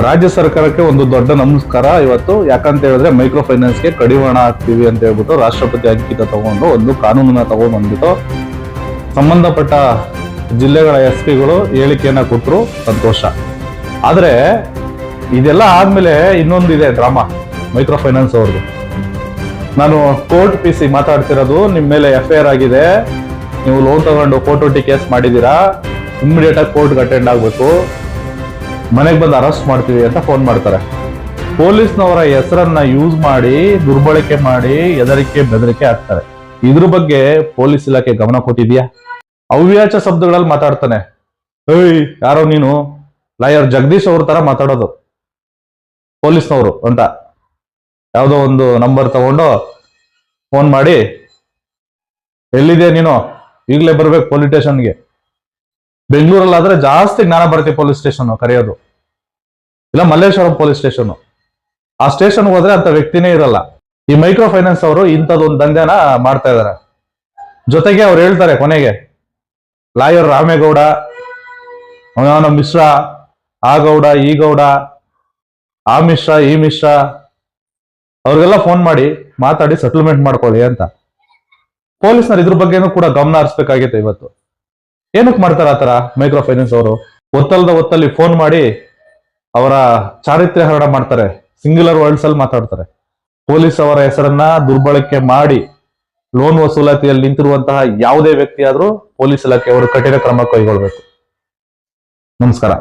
ರಾಜ್ಯ ಸರ್ಕಾರಕ್ಕೆ ಒಂದು ದೊಡ್ಡ ನಮಸ್ಕಾರ ಇವತ್ತು. ಯಾಕಂತ ಹೇಳಿದ್ರೆ ಮೈಕ್ರೋ ಫೈನಾನ್ಸ್ಗೆ ಕಡಿವಾಣ ಹಾಕ್ತೀವಿ ಅಂತ ಹೇಳ್ಬಿಟ್ಟು ರಾಷ್ಟ್ರಪತಿ ಅಂಕಿತ ತಗೊಂಡು ಒಂದು ಕಾನೂನನ್ನ ತಗೊಂಡ್ಬಂದ್ಬಿಟ್ಟು ಸಂಬಂಧಪಟ್ಟ ಜಿಲ್ಲೆಗಳ ಎಸ್ ಪಿಗಳು ಹೇಳಿಕೆಯನ್ನ ಕೊಟ್ಟರು, ಸಂತೋಷ. ಆದ್ರೆ ಇದೆಲ್ಲ ಆದ್ಮೇಲೆ ಇನ್ನೊಂದಿದೆ ಡ್ರಾಮಾ ಮೈಕ್ರೋ ಫೈನಾನ್ಸ್ ಅವ್ರದ್ದು. ನಾನು ಕೋರ್ಟ್ PC ಮಾತಾಡ್ತಿರೋದು, ನಿಮ್ ಮೇಲೆ FIR ಆಗಿದೆ, ನೀವು ಲೋನ್ ತಗೊಂಡು ಕೋರ್ಟ್ ಕೇಸ್ ಮಾಡಿದೀರಾ, ಇಮಿಡಿಯೇಟ್ ಆಗಿ ಕೋರ್ಟ್ಗೆ ಅಟೆಂಡ್ ಆಗ್ಬೇಕು, ಮನೆಗೆ ಬಂದು ಅರೆಸ್ಟ್ ಮಾಡ್ತೀವಿ ಅಂತ ಫೋನ್ ಮಾಡ್ತಾರೆ. ಪೊಲೀಸ್ನವರ ಹೆಸರನ್ನ ಯೂಸ್ ಮಾಡಿ ದುರ್ಬಳಕೆ ಮಾಡಿ ಹೆದರಿಕೆ ಬೆದರಿಕೆ ಆಗ್ತಾರೆ. ಇದ್ರ ಬಗ್ಗೆ ಪೊಲೀಸ್ ಇಲಾಖೆ ಗಮನ ಕೊಟ್ಟಿದ್ಯಾ? ಅವ್ಯಾಚ ಶಬ್ದಗಳಲ್ಲಿ ಮಾತಾಡ್ತಾನೆ. ಏಯ್ ಯಾರೋ ನೀನು ಲಾಯರ್ ಜಗದೀಶ್ ಅವ್ರ ತರ ಮಾತಾಡೋದು ಪೊಲೀಸ್ನವರು ಅಂತ. ಯಾವುದೋ ಒಂದು ನಂಬರ್ ತಗೊಂಡು ಫೋನ್ ಮಾಡಿ, ಎಲ್ಲಿದೆ ನೀನು, ಈಗಲೇ ಬರ್ಬೇಕು ಪೊಲೀಸ್ ಸ್ಟೇಷನ್ಗೆ. ಬೆಂಗಳೂರಲ್ಲಾದ್ರೆ ಜಾಸ್ತಿ ಜ್ಞಾನಭಾರತಿ ಪೊಲೀಸ್ ಸ್ಟೇಷನ್ ಕರೆಯೋದು, ಇಲ್ಲ ಮಲ್ಲೇಶ್ವರಂ ಪೊಲೀಸ್ ಸ್ಟೇಷನ್. ಆ ಸ್ಟೇಷನ್ ಹೋದ್ರೆ ಅಂತ ವ್ಯಕ್ತಿನೇ ಇರಲ್ಲ. ಈ ಮೈಕ್ರೋ ಫೈನಾನ್ಸ್ ಅವರು ಇಂಥದ್ದೊಂದು ದಂಧೆನ ಮಾಡ್ತಾ ಇದಾರೆ. ಜೊತೆಗೆ ಅವ್ರು ಹೇಳ್ತಾರೆ ಕೊನೆಗೆ, ಲಾಯರ್ ರಾಮೇಗೌಡ, ಅವನ ಮಿಶ್ರಾ, ಆ ಗೌಡ, ಈ ಗೌಡ, ಆ ಮಿಶ್ರಾ, ಈ ಮಿಶ್ರಾ, ಅವ್ರಿಗೆಲ್ಲ ಫೋನ್ ಮಾಡಿ ಮಾತಾಡಿ ಸೆಟಲ್ಮೆಂಟ್ ಮಾಡ್ಕೊಳ್ಳಿ ಅಂತ. ಪೊಲೀಸ್ನರು ಇದ್ರ ಬಗ್ಗೆನೂ ಕೂಡ ಗಮನ ಹರಿಸ್ಬೇಕಾಗೈತೆ ಇವತ್ತು. ಏನಕ್ಕೆ ಮಾಡ್ತಾರ ಆತರ ಮೈಕ್ರೋ ಫೈನಾನ್ಸ್ ಅವರು? ಒತ್ತಲ್ಲಿ ಫೋನ್ ಮಾಡಿ ಅವರ ಚಾರಿತ್ರ್ಯ ಹರಣ ಮಾಡ್ತಾರೆ, ಸಿಂಗ್ಯುಲರ್ ವರ್ಡ್ಸ್ ಅಲ್ಲಿ ಮಾತಾಡ್ತಾರೆ. ಪೊಲೀಸ್ ಅವರ ಹೆಸರನ್ನ ದುರ್ಬಳಕೆ ಮಾಡಿ ಲೋನ್ ವಸೂಲಾತಿಯಲ್ಲಿ ನಿಂತಿರುವಂತಹ ಯಾವುದೇ ವ್ಯಕ್ತಿ ಆದ್ರೂ ಪೊಲೀಸ್ ಇಲಾಖೆ ಅವರು ಕಠಿಣ ಕ್ರಮ ಕೈಗೊಳ್ಬೇಕು. ನಮಸ್ಕಾರ.